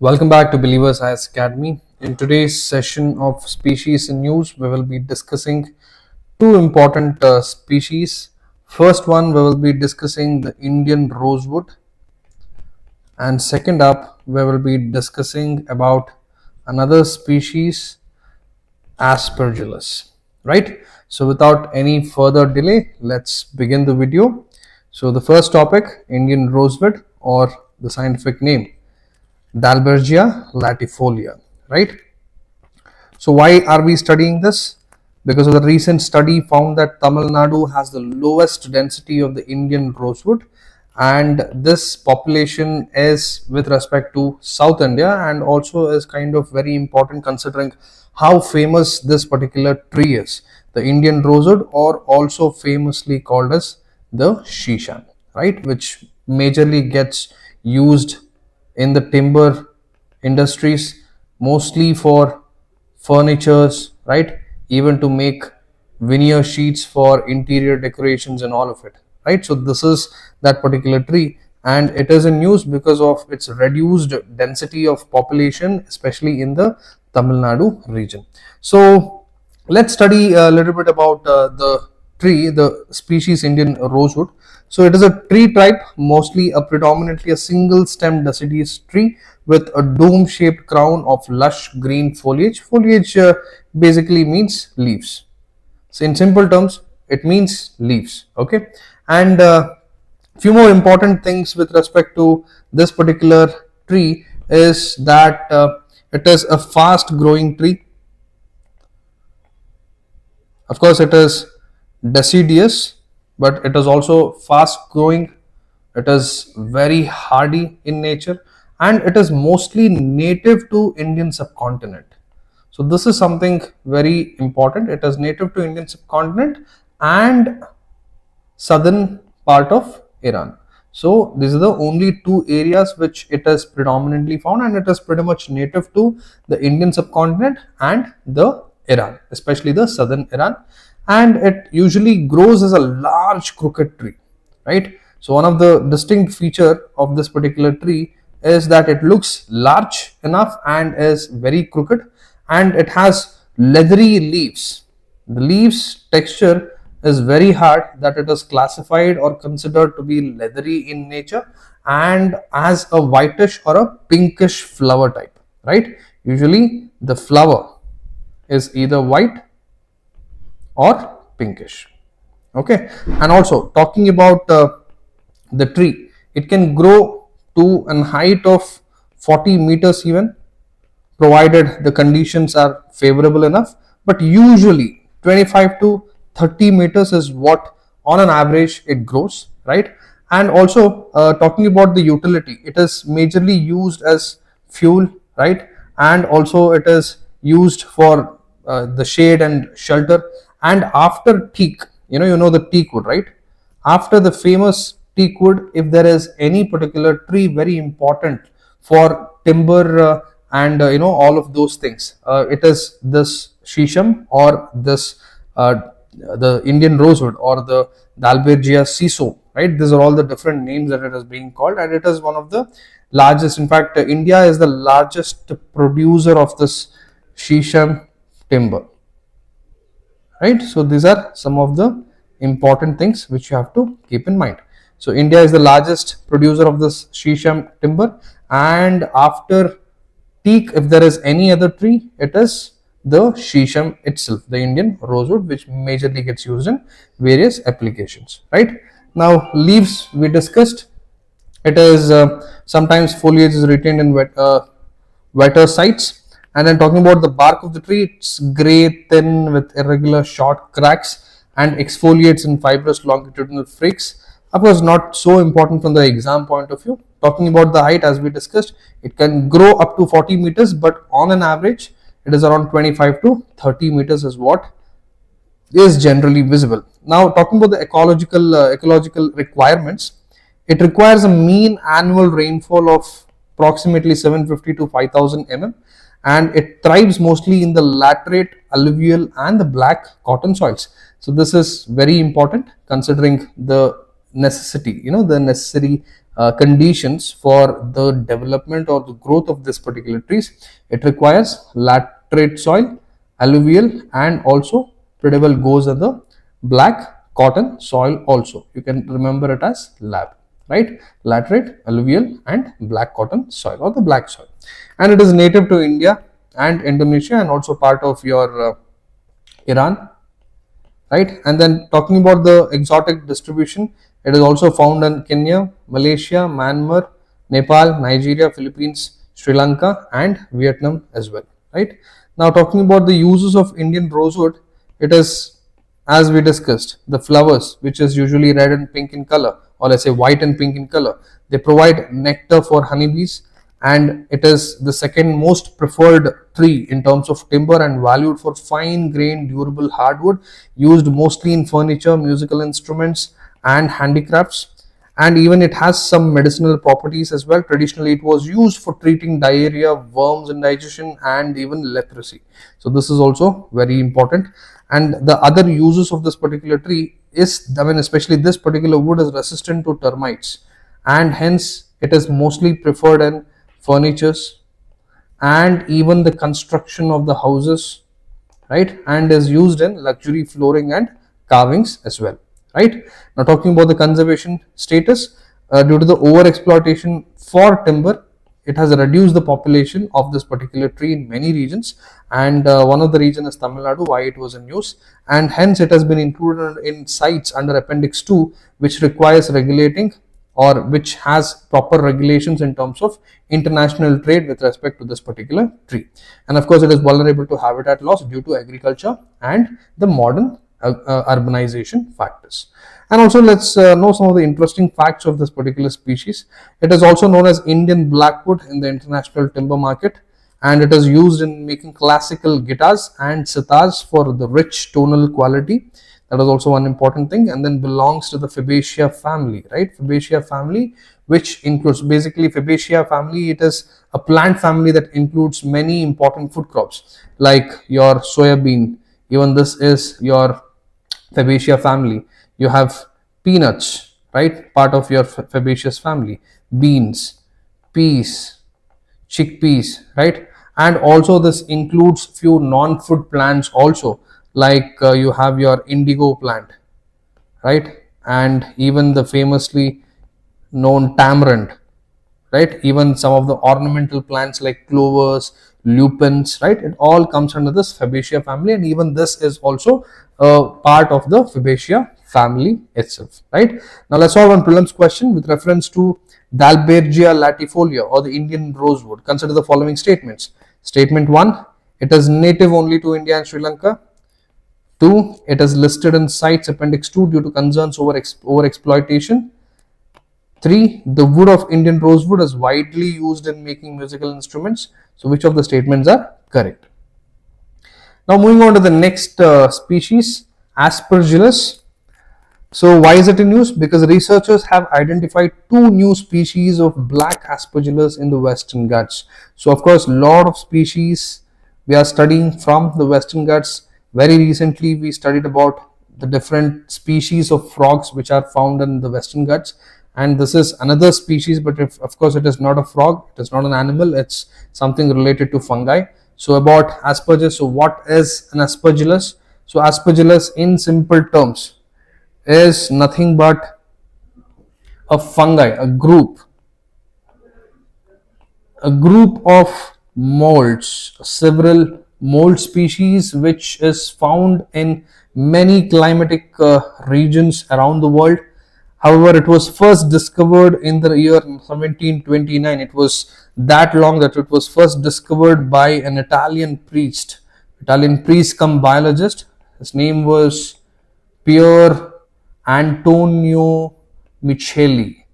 Welcome back to Believers IAS Academy. In today's session of Species in News, we will be discussing two important species. First one, we will be discussing the Indian rosewood, and second up, we will be discussing about another species, Aspergillus. Right? So, without any further delay, let's begin the video. So, the first topic, Indian rosewood, or the scientific name, Dalbergia latifolia, right? So why are we studying this? Because of the recent study found that Tamil Nadu has the lowest density of the Indian rosewood, and this population is with respect to South India, and also is kind of very important considering how famous this particular tree is. The Indian rosewood, or also famously called as the shishan, right, which majorly gets used in the timber industries, mostly for furnitures, right, even to make veneer sheets for interior decorations and all of it, right. So this is that particular tree, and it is in use because of its reduced density of population, especially in the Tamil Nadu region. So let's study a little bit about the tree, the species Indian rosewood. So it is a tree type, mostly a predominantly a single stem deciduous tree with a dome shaped crown of lush green foliage. Foliage basically means leaves. So in simple terms, it means leaves. Okay, and few more important things with respect to this particular tree is that it is a fast growing tree. Of course, it is deciduous, but it is also fast growing. It is very hardy in nature, and it is mostly native to Indian subcontinent. So this is something very important. It is native to Indian subcontinent and southern part of Iran. So these are the only two areas which it is predominantly found, and it is pretty much native to the Indian subcontinent and the Iran, especially the southern Iran, and it usually grows as a large crooked tree, right? So one of the distinct feature of this particular tree is that it looks large enough and is very crooked, and it has leathery leaves. The leaves texture is very hard, that it is classified or considered to be leathery in nature, and as a whitish or a pinkish flower type, right? Usually the flower is either white or pinkish. Okay, and also talking about the tree, it can grow to a height of 40 meters even, provided the conditions are favorable enough, but usually 25 to 30 meters is what on an average it grows, right? And also talking about the utility, it is majorly used as fuel, right? And also it is used for the shade and shelter. And after teak, you know the teak wood, right? After the famous teak wood, if there is any particular tree very important for timber and all of those things, it is this shisham, or this the Indian rosewood, or the Dalbergia siso, right? These are all the different names that it is being called, and it is one of the largest. In fact, India is the largest producer of this shisham timber, right? So these are some of the important things which you have to keep in mind. So India is the largest producer of this shisham timber, and after teak, if there is any other tree, it is the shisham itself, the Indian rosewood, which majorly gets used in various applications, right? Now leaves we discussed. It is sometimes foliage is retained in wetter sites. And then talking about the bark of the tree, it's grey, thin, with irregular short cracks, and exfoliates in fibrous longitudinal flakes. Of course, not so important from the exam point of view. Talking about the height, as we discussed, it can grow up to 40 meters, but on an average, it is around 25 to 30 meters is what is generally visible. Now, talking about the ecological requirements, it requires a mean annual rainfall of approximately 750 to 5000 mm, and it thrives mostly in the laterite, alluvial, and the black cotton soils. So this is very important considering the necessity, the necessary conditions for the development or the growth of this particular trees. It requires laterite soil, alluvial, and also predable goes in the black cotton soil also. You can remember it as lab, right? Laterite, alluvial, and black cotton soil, or the black soil. And it is native to India and Indonesia, and also part of your Iran, right? And then talking about the exotic distribution, it is also found in Kenya, Malaysia, Myanmar, Nepal, Nigeria, Philippines, Sri Lanka, and Vietnam as well, right? Now talking about the uses of Indian rosewood, it is, as we discussed, the flowers, which is usually red and pink in color, or let's say white and pink in color. They provide nectar for honeybees, and it is the second most preferred tree in terms of timber and valued for fine grained durable hardwood, used mostly in furniture, musical instruments, and handicrafts. And even it has some medicinal properties as well. Traditionally it was used for treating diarrhea, worms, indigestion, and even leprosy. So this is also very important. And the other uses of this particular tree is, I mean, especially this particular wood is resistant to termites, and hence it is mostly preferred in furnitures and even the construction of the houses, right? And is used in luxury flooring and carvings as well, right? Now talking about the conservation status, due to the over exploitation for timber, it has reduced the population of this particular tree in many regions, and one of the region is Tamil Nadu, why it was in use, and hence it has been included in sites under Appendix 2, which requires regulating, or which has proper regulations in terms of international trade with respect to this particular tree. And of course it is vulnerable to habitat loss due to agriculture and the modern urbanization factors. And also let's know some of the interesting facts of this particular species. It is also known as Indian blackwood in the international timber market, and it is used in making classical guitars and sitars for the rich tonal quality. That is also one important thing. And then belongs to the Fabaceae family, right? Fabaceae family, which includes, basically Fabaceae family, it is a plant family that includes many important food crops like your soya bean. Even this is your Fabaceae family. You have peanuts, right? Part of your Fabaceous family. Beans, peas, chickpeas, right? And also this includes few non-food plants also, like you have your indigo plant, right? And even the famously known tamarind, right? Even some of the ornamental plants like clovers, lupins, right? It all comes under this Fabaceae family, and even this is also a part of the Fabaceae family itself, right? Now let's solve one prelims question with reference to Dalbergia latifolia, or the Indian rosewood. Consider the following statements. Statement 1, it is native only to India and Sri Lanka. 2, it is listed in CITES Appendix 2 due to concerns over exploitation. 3, the wood of Indian rosewood is widely used in making musical instruments. So which of the statements are correct? Now moving on to the next species, Aspergillus. So why is it in use? Because researchers have identified 2 new species of black Aspergillus in the Western Ghats. So of course, lot of species we are studying from the Western Ghats. Very recently we studied about the different species of frogs which are found in the Western Ghats, and this is another species, but of course it is not a frog, it is not an animal, it's something related to fungi. So about Aspergillus, so what is an Aspergillus? So Aspergillus in simple terms is nothing but a fungi, a group of molds, several mold species which is found in many climatic regions around the world. However, it was first discovered in the year 1729. It was that long that it was first discovered by an Italian priest come biologist. His name was Pier Antonio Micheli.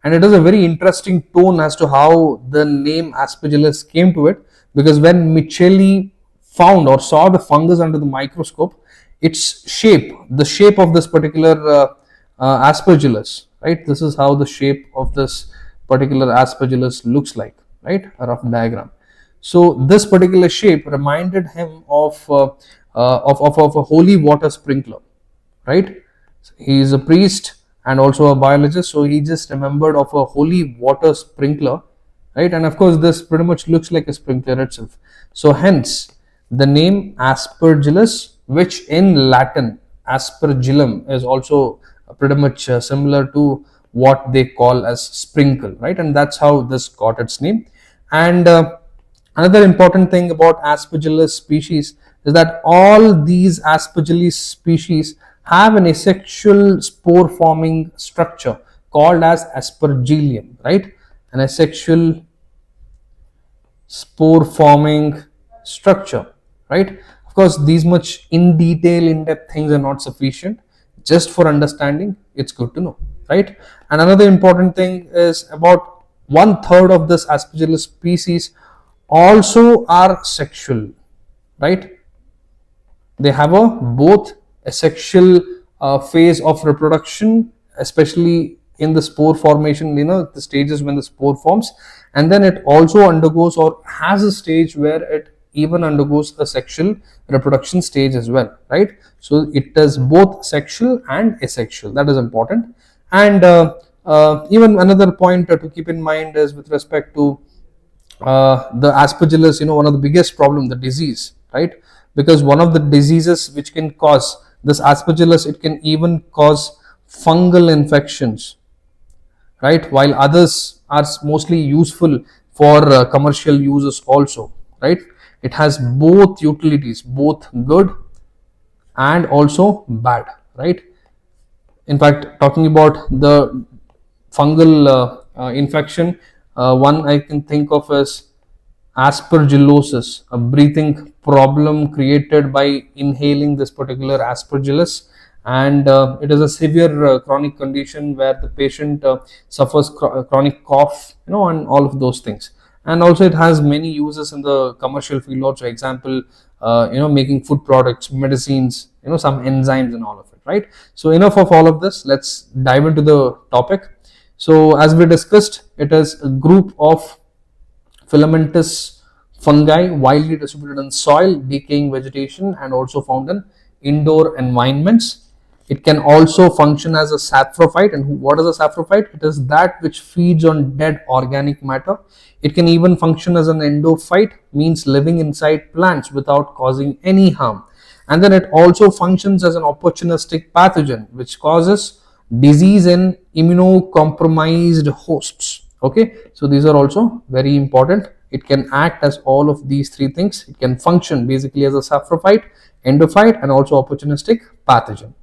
And it is a very interesting tone as to how the name Aspergillus came to it, because when Micheli found or saw the fungus under the microscope, its shape, the shape of this particular Aspergillus, right? This is how the shape of this particular Aspergillus looks like, right? A rough diagram. So this particular shape reminded him of a holy water sprinkler, right? He is a priest, and also a biologist, so he just remembered of a holy water sprinkler, right? And of course this pretty much looks like a sprinkler itself, so hence the name aspergillus, which in Latin aspergillum is also pretty much similar to what they call as sprinkle, right? And that's how this got its name. And another important thing about aspergillus species is that all these aspergillus species have an asexual spore forming structure called as aspergillium, right? An asexual spore forming structure, right? Of course, these much in detail, in depth things are not sufficient. Just for understanding, it's good to know, right? And another important thing is about 1/3 of this aspergillus species also are sexual, right? They have a both a sexual phase of reproduction, especially in the spore formation, the stages when the spore forms, and then it also undergoes or has a stage where it even undergoes a sexual reproduction stage as well, right? So it does both sexual and asexual. That is important. And even another point to keep in mind is with respect to the aspergillus, one of the biggest problem, the disease, right? Because one of the diseases which can cause this aspergillus, it can even cause fungal infections, right? While others are mostly useful for commercial uses also, right? It has both utilities, both good and also bad, right? In fact, talking about the fungal infection, one I can think of as aspergillosis, a breathing problem created by inhaling this particular aspergillus, and it is a severe chronic condition where the patient suffers chronic cough, and all of those things. And also it has many uses in the commercial field also, example, making food products, medicines, some enzymes and all of it, right? So enough of all of this, let's dive into the topic. So as we discussed, it is a group of filamentous fungi widely distributed in soil, decaying vegetation, and also found in indoor environments. It can also function as a saprophyte. And what is a saprophyte? It is that which feeds on dead organic matter. It can even function as an endophyte, means living inside plants without causing any harm. And then it also functions as an opportunistic pathogen, which causes disease in immunocompromised hosts. Okay, so these are also very important. It can act as all of these three things. It can function basically as a saprophyte, endophyte, and also opportunistic pathogen.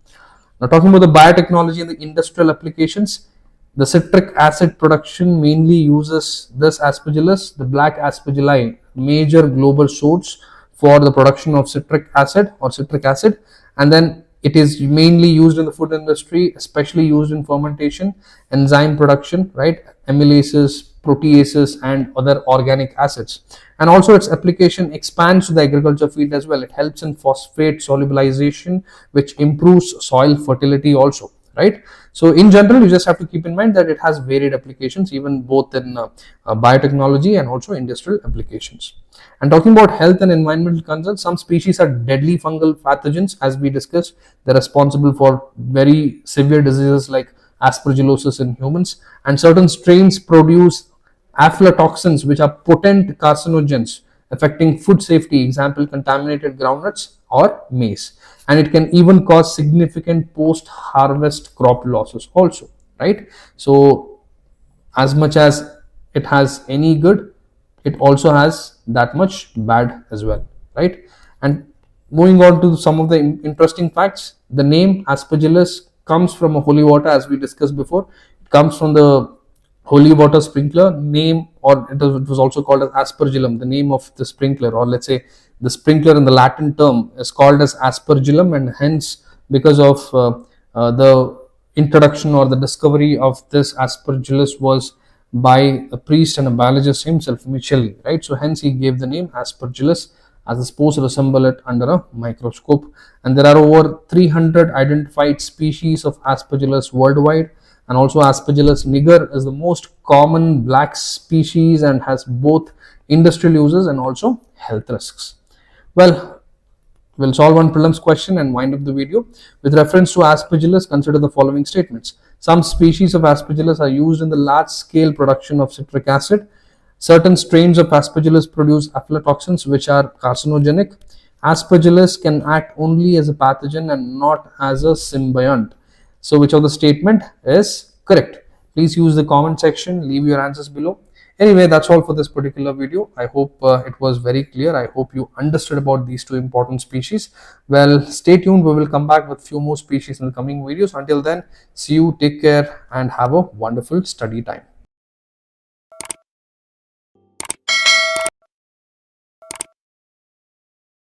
Now, talking about the biotechnology and the industrial applications, the citric acid production mainly uses this aspergillus, the black aspergilli, major global source for the production of citric acid or citric acid. And then it is mainly used in the food industry, especially used in fermentation, enzyme production, right? Amylases, proteases, and other organic acids. And also its application expands to the agriculture field as well. It helps in phosphate solubilization, which improves soil fertility also, right? So in general, you just have to keep in mind that it has varied applications, even both in biotechnology and also industrial applications. And talking about health and environmental concerns, some species are deadly fungal pathogens. As we discussed, they're responsible for very severe diseases like aspergillosis in humans, and certain strains produce aflatoxins, which are potent carcinogens affecting food safety, example contaminated groundnuts or maize. And it can even cause significant post-harvest crop losses also, right? So as much as it has any good, it also has that much bad as well, right? And moving on to some of the interesting facts, the name aspergillus comes from a holy water, as we discussed before. It comes from the holy water sprinkler name, or it was also called as aspergillum, the name of the sprinkler, or let's say the sprinkler in the Latin term is called as aspergillum, and hence because of the introduction or the discovery of this aspergillus was by a priest and a biologist himself, Micheli, right? So hence he gave the name aspergillus, as the spores resemble it under a microscope. And there are over 300 identified species of aspergillus worldwide. And also aspergillus niger is the most common black species and has both industrial uses and also health risks. Well, We'll solve one prelims question and wind up the video. With reference to aspergillus, consider the following statements. Some species of aspergillus are used in the large-scale production of citric acid. Certain strains of aspergillus produce aflatoxins which are carcinogenic. Aspergillus can act only as a pathogen and not as a symbiont. So which of the statement is correct? Please use the comment section, leave your answers below. Anyway, that's all for this particular video. I hope it was very clear. I hope you understood about these two important species. Well, stay tuned. We will come back with few more species in the coming videos. Until then, see you, take care, and have a wonderful study time.